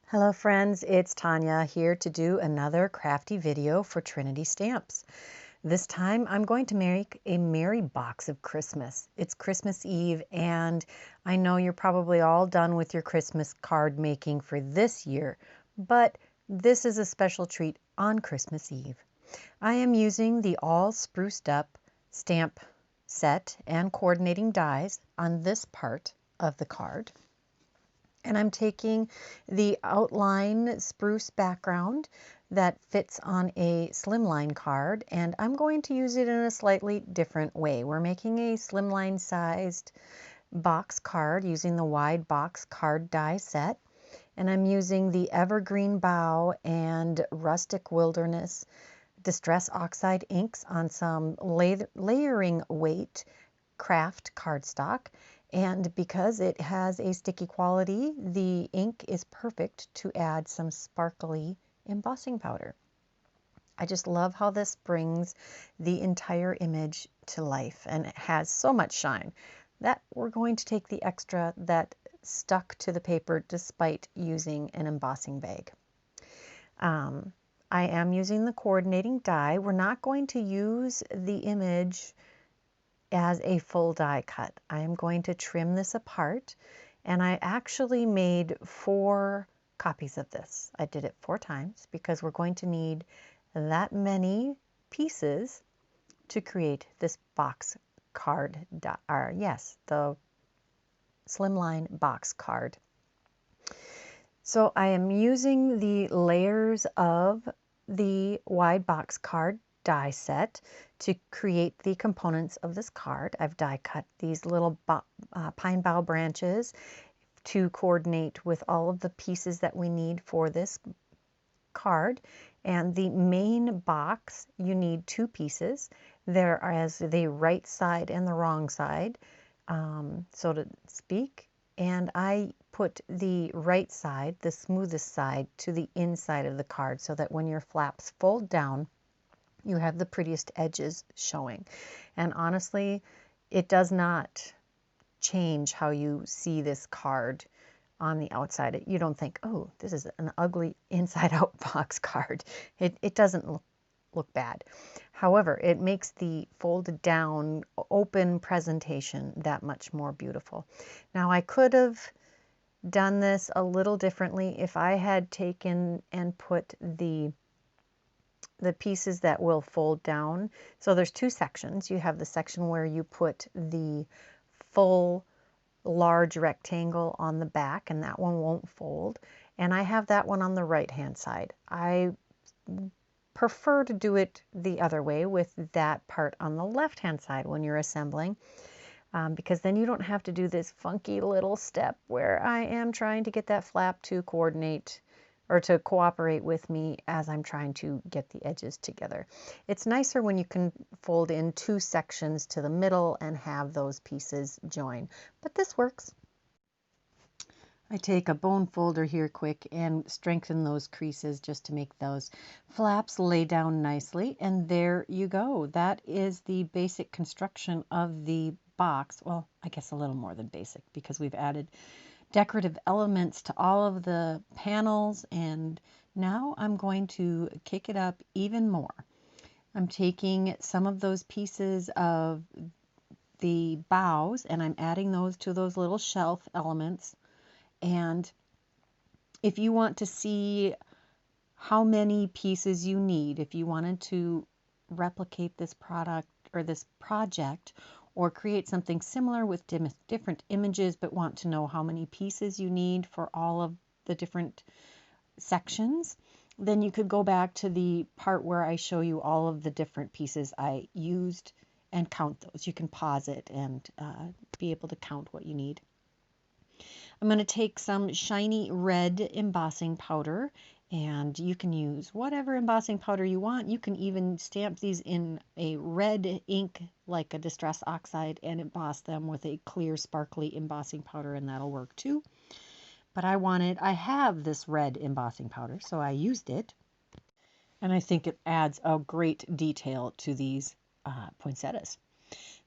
Hello friends, it's Tanya here to do another crafty video for Trinity Stamps. This time I'm going to make a merry box of Christmas. It's Christmas Eve and I know you're probably all done with your Christmas card making for this year, but this is a special treat on Christmas Eve. I am using the all spruced up stamp set and coordinating dies on this part of the card. And I'm taking the outline spruce background that fits on a slimline card, and I'm going to use it in a slightly different way. We're making a slimline sized box card using the wide box card die set, and I'm using the Evergreen Bough and Rustic Wilderness Distress Oxide inks on some layering weight craft cardstock. And because it has a sticky quality, the ink is perfect to add some sparkly embossing powder. I just love how this brings the entire image to life, and it has so much shine that we're going to take the extra that stuck to the paper despite using an embossing bag. I am using the coordinating die. We're not going to use the image as a full die cut. I am going to trim this apart, and I actually made 4 copies of this. I did it 4 times because we're going to need that many pieces to create this box card, the slimline box card. So I am using the layers of the wide box card die set to create the components of this card. I've die cut these little pine bough branches to coordinate with all of the pieces that we need for this card. And the main box, you need 2 pieces. There are the right side and the wrong side, so to speak. And I put the right side, the smoothest side, to the inside of the card so that when your flaps fold down, you have the prettiest edges showing. And honestly, it does not change how you see this card on the outside. You don't think, oh, this is an ugly inside-out box card. It doesn't look bad. However, it makes the folded down, open presentation that much more beautiful. Now, I could have done this a little differently if I had taken and put the pieces that will fold down. So there's 2 sections. You have the section where you put the full large rectangle on the back, and that one won't fold. And I have that one on the right hand side. I prefer to do it the other way with that part on the left hand side when you're assembling, because then you don't have to do this funky little step where I am trying to get that flap to coordinate or to cooperate with me as I'm trying to get the edges together. It's nicer when you can fold in 2 sections to the middle and have those pieces join, but this works. I take a bone folder here quick and strengthen those creases just to make those flaps lay down nicely, and there you go. That is the basic construction of the box. Well, I guess a little more than basic because we've added decorative elements to all of the panels, and now I'm going to kick it up even more. I'm taking some of those pieces of the boughs and I'm adding those to those little shelf elements. And if you want to see how many pieces you need, if you wanted to replicate this product or this project, or create something similar with different images but want to know how many pieces you need for all of the different sections, then you could go back to the part where I show you all of the different pieces I used and count those. You can pause it and be able to count what you need. I'm going to take some shiny red embossing powder, and you can use whatever embossing powder you want. You can even stamp these in a red ink like a Distress Oxide and emboss them with a clear sparkly embossing powder, and that'll work too. But I have this red embossing powder, so I used it, and I think it adds a great detail to these poinsettias.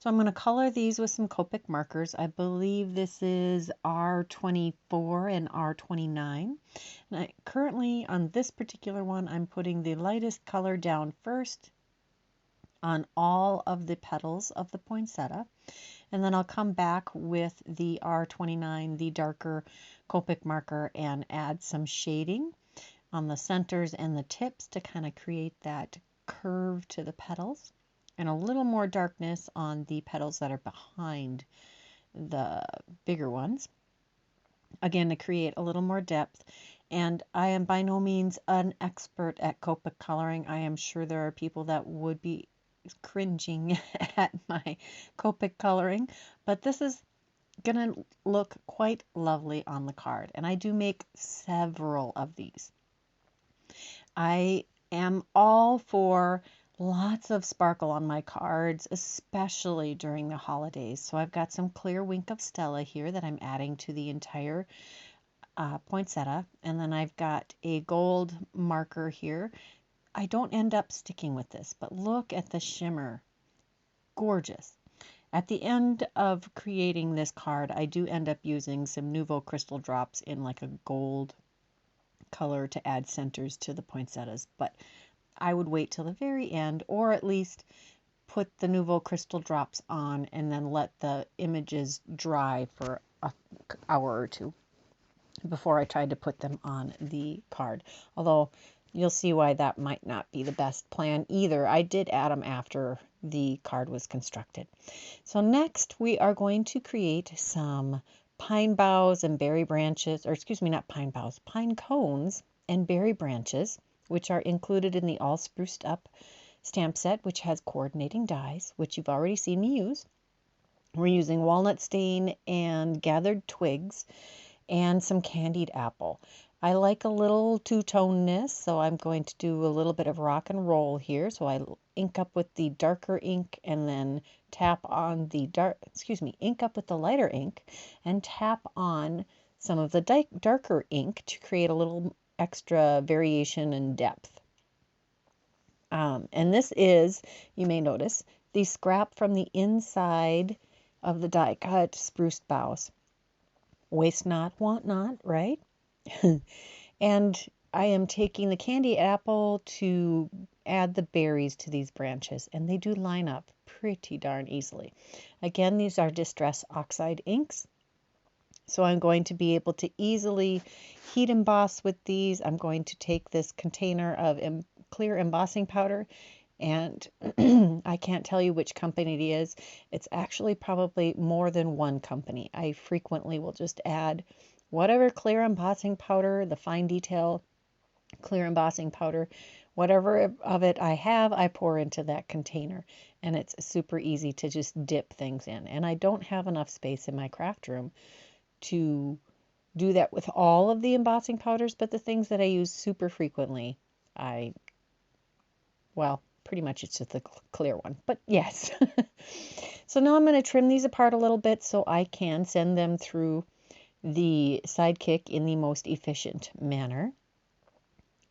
So I'm going to color these with some Copic markers. I believe this is R24 and R29. And currently on this particular one, I'm putting the lightest color down first on all of the petals of the poinsettia. And then I'll come back with the R29, the darker Copic marker, and add some shading on the centers and the tips to kind of create that curve to the petals, and a little more darkness on the petals that are behind the bigger ones. Again, to create a little more depth. And I am by no means an expert at Copic coloring. I am sure there are people that would be cringing at my Copic coloring, but this is gonna look quite lovely on the card. And I do make several of these. I am all for lots of sparkle on my cards, especially during the holidays. So I've got some clear Wink of Stella here that I'm adding to the entire poinsettia. And then I've got a gold marker here. I don't end up sticking with this, but look at the shimmer. Gorgeous. At the end of creating this card, I do end up using some Nuvo crystal drops in like a gold color to add centers to the poinsettias, but I would wait till the very end, or at least put the Nuvo crystal drops on and then let the images dry for an hour or two before I tried to put them on the card. Although you'll see why that might not be the best plan either. I did add them after the card was constructed. So next we are going to create some pine boughs and berry branches, or excuse me, not pine boughs, pine cones and berry branches, which are included in the All Spruced Up stamp set, which has coordinating dies, which you've already seen me use. We're using walnut stain and gathered twigs and some candied apple. I like a little two-toneness, so I'm going to do a little bit of rock and roll here. So I ink up with the darker ink and then tap on the ink up with the lighter ink and tap on some of the darker ink to create a little extra variation and depth. And this is, you may notice, the scrap from the inside of the die cut spruced boughs. Waste not, want not, right? And I am taking the candy apple to add the berries to these branches, and they do line up pretty darn easily. Again, these are Distress Oxide inks, so I'm going to be able to easily heat emboss with these. I'm going to take this container of clear embossing powder, and I can't tell you which company it is. It's actually probably more than one company. I frequently will just add whatever clear embossing powder, the fine detail clear embossing powder, whatever of it I have, I pour into that container. And it's super easy to just dip things in. And I don't have enough space in my craft room to do that with all of the embossing powders, but the things that I use super frequently, well, pretty much it's just the clear one, but yes. So now I'm going to trim these apart a little bit so I can send them through the Sidekick in the most efficient manner.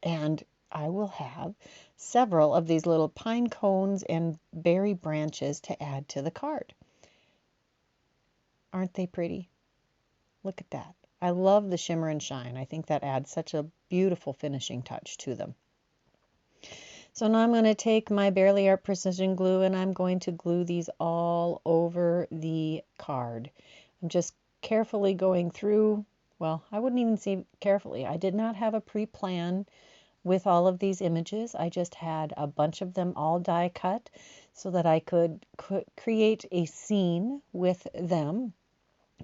And I will have several of these little pine cones and berry branches to add to the card. Aren't they pretty? Look at that. I love the shimmer and shine. I think that adds such a beautiful finishing touch to them. So now I'm going to take my Barely Art Precision Glue and I'm going to glue these all over the card. I'm just carefully going through, well, I wouldn't even say carefully. I did not have a pre-plan with all of these images. I just had a bunch of them all die cut so that I could create a scene with them.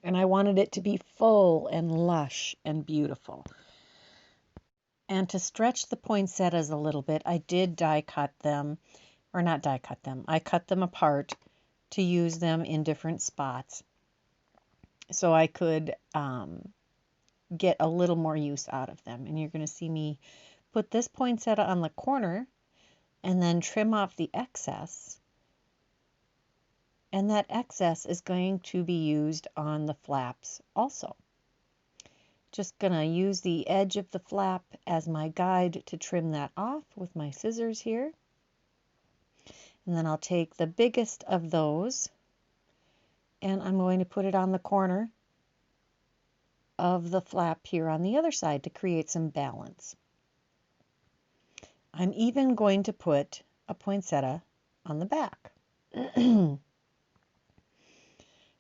And I wanted it to be full and lush and beautiful. And to stretch the poinsettias a little bit, I did die cut them, or not die cut them. I cut them apart to use them in different spots so I could get a little more use out of them. And you're going to see me put this poinsettia on the corner and then trim off the excess. And that excess is going to be used on the flaps also. Just going to use the edge of the flap as my guide to trim that off with my scissors here. And then I'll take the biggest of those and I'm going to put it on the corner of the flap here on the other side to create some balance. I'm even going to put a poinsettia on the back.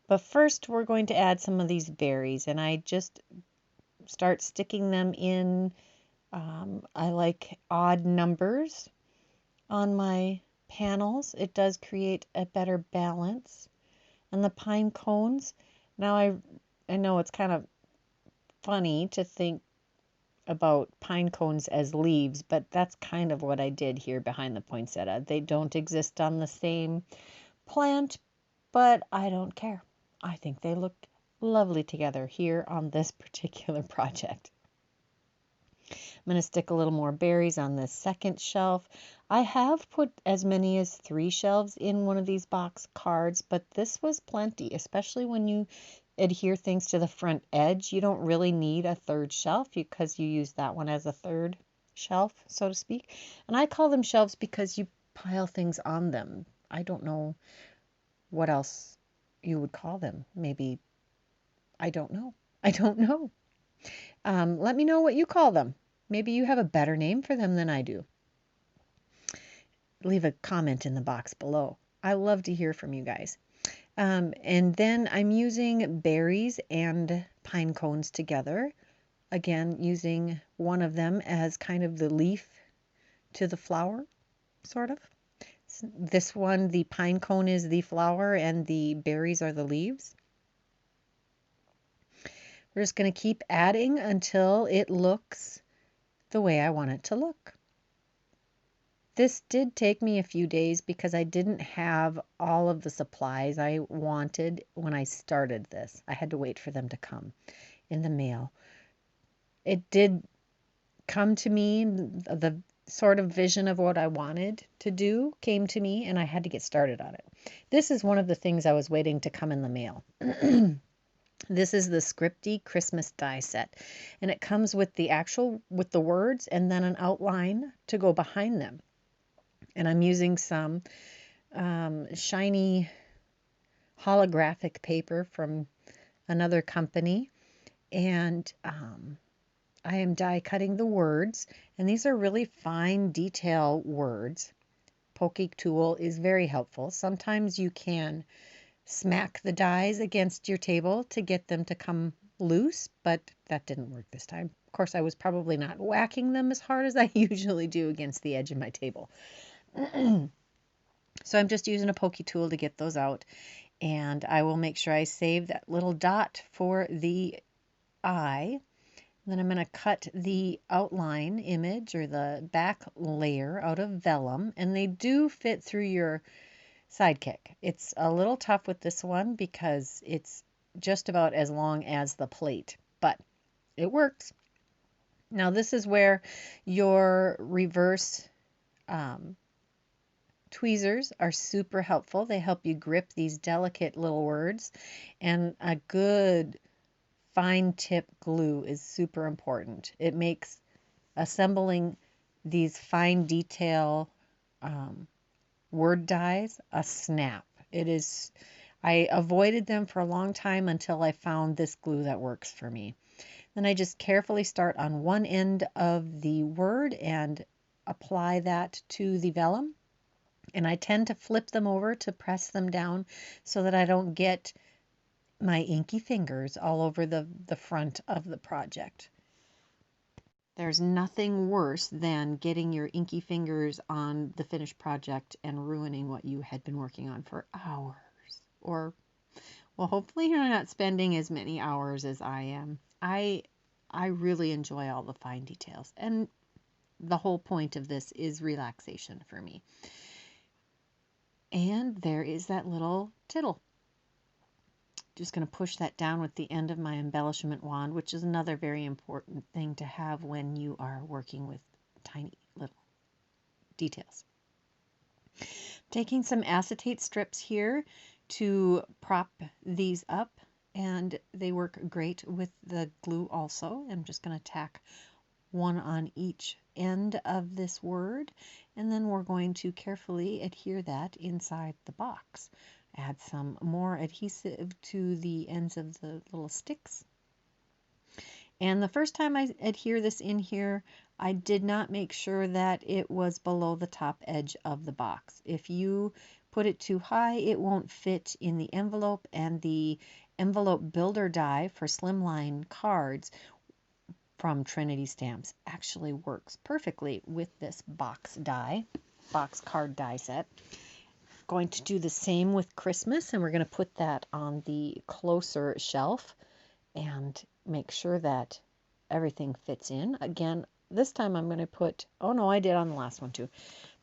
But first we're going to add some of these berries, and I just start sticking them in. I like odd numbers on my panels. It does create a better balance. And the pine cones, now I know it's kind of funny to think about pine cones as leaves, but that's kind of what I did here behind the poinsettia. They don't exist on the same plant, but I don't care. I think they look lovely together here on this particular project. I'm going to stick a little more berries on this second shelf. I have put as many as 3 shelves in one of these box cards, but this was plenty, especially when you adhere things to the front edge. You don't really need a 3rd shelf because you use that one as a 3rd shelf, so to speak. And I call them shelves because you pile things on them. I don't know what else you would call them. Maybe, I don't know. I don't know. Let me know what you call them. Maybe you have a better name for them than I do. Leave a comment in the box below. I love to hear from you guys. And then I'm using berries and pine cones together. Again, using one of them as kind of the leaf to the flower, sort of. This one, the pine cone is the flower and the berries are the leaves. We're just going to keep adding until it looks the way I want it to look. This did take me a few days because I didn't have all of the supplies I wanted when I started this. I had to wait for them to come in the mail. It did come to me, the sort of vision of what I wanted to do came to me, and I had to get started on it. This is one of the things I was waiting to come in the mail. This is the Scripty Christmas die set, and it comes with the words and then an outline to go behind them. And I'm using some shiny holographic paper from another company, and I am die cutting the words, and these are really fine detail words. Poking tool is very helpful. Sometimes you can smack the dies against your table to get them to come loose, but that didn't work this time. Of course, I was probably not whacking them as hard as I usually do against the edge of my table. So I'm just using a pokey tool to get those out, and I will make sure I save that little dot for the eye. Then I'm going to cut the outline image or the back layer out of vellum, and they do fit through your sidekick. It's a little tough with this one because it's just about as long as the plate, but it works. Now this is where your reverse tweezers are super helpful. They help you grip these delicate little words, and a good fine tip glue is super important. It makes assembling these fine detail word dies a snap. I avoided them for a long time until I found this glue that works for me. Then I just carefully start on one end of the word and apply that to the vellum. And I tend to flip them over to press them down so that I don't get my inky fingers all over the front of the project. There's nothing worse than getting your inky fingers on the finished project and ruining what you had been working on for hours. Or, well, hopefully you're not spending as many hours as I am. I really enjoy all the fine details, and the whole point of this is relaxation for me. And there is that little tittle. Just going to push that down with the end of my embellishment wand, which is another very important thing to have when you are working with tiny little details. Taking some acetate strips here to prop these up, and they work great with the glue also. I'm just going to tack one on each end of this word, and then we're going to carefully adhere that inside the box. Add some more adhesive to the ends of the little sticks. And the first time I adhere this in here, I did not make sure that it was below the top edge of the box. If you put it too high, it won't fit in the envelope, and the envelope builder die for Slimline cards from Trinity Stamps actually works perfectly with this box card die set. Going to do the same with Christmas, and we're going to put that on the closer shelf and make sure that everything fits in. Again, this time I'm going to put, oh no, I did on the last one too,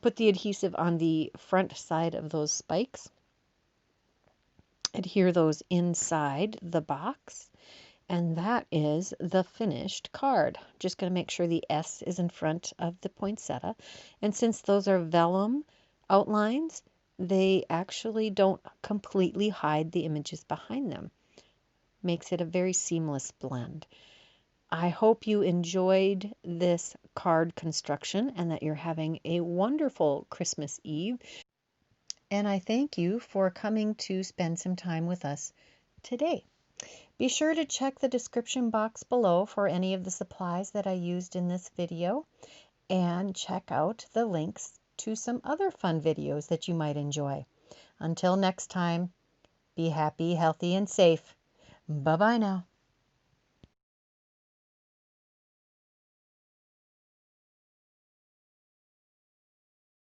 put the adhesive on the front side of those spikes. Adhere those inside the box, and that is the finished card. Just going to make sure the S is in front of the poinsettia, and since those are vellum outlines, they actually don't completely hide the images behind them. Makes it a very seamless blend. I hope you enjoyed this card construction and that you're having a wonderful Christmas Eve. And I thank you for coming to spend some time with us today. Be sure to check the description box below for any of the supplies that I used in this video, and check out the links to some other fun videos that you might enjoy. Until next time, be happy, healthy, and safe. Bye-bye now.